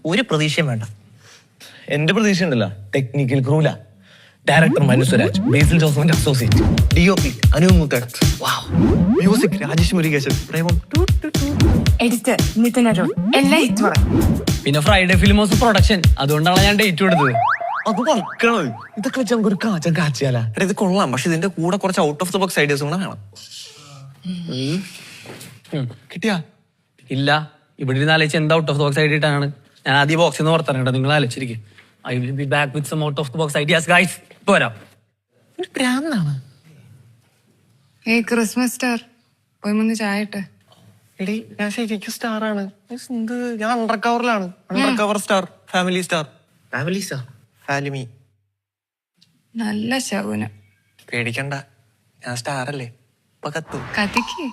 ഒരു പ്രതീക്ഷയും വേണ്ട. എന്റെ പ്രതീക്ഷ ഉണ്ടല്ലോ ടെക്നിക്കൽ ക്രൂല. ഡയറക്ടർ മനു സ്വരാജ്, ബേസിൽ ജോസഫിന്റെ associate, DOP Anoop Muthan, music Rajesh Murukesan, Premam, editor Nithin Arun, എല്ലാം ഹിറ്റ് പറയും. പിന്നെ ഫ്രൈഡേ ഫിലിം ഹൗസ് പ്രൊഡക്ഷൻ, അതുകൊണ്ടാണ് ഞാൻ ഡേറ്റ് കൊടുത്തത്. അത് വർക്കാണ്. ഇതൊക്കെ വെച്ച് നമുക്കൊരു കാച്ചം കാച്ചിയാലാ. ഇത് കൊള്ളാം, പക്ഷെ ഇതിന്റെ കൂടെ കുറച്ച് out of the box ideas കൂടെ വേണം. കിട്ടിയാ? ഇല്ല, ഇവിടെ ഇരുന്ന് ആലോചിച്ച് എന്താ out of the box idea ഇട്ടാണ്. ഞാൻ ആദ്യം ബോക്സിൽ നിന്ന് പുറത്തിറങ്ങട്ടെ, നിങ്ങൾ ആലോചിച്ചിരിക്കും. I will be back with some out of the box ideas guys. പോരാം. പ്രാന്താണ്. ക്രിസ്മസ് സ്റ്റാർ പോയി മുന്ന് ചായ ഇട്ടെ. എടി ഞാൻ ശരിക്കും സ്റ്റാർ ആണ്. ഞാൻ അണ്ടർ കവറിലാണ്. Under cover star, family star. Family star, Falimy. നല്ല ശകുനം. പേടിക്കണ്ട, ഞാൻ സ്റ്റാർ അല്ലേ, ഇപ്പൊ കത്തും. കത്തിക്ക്.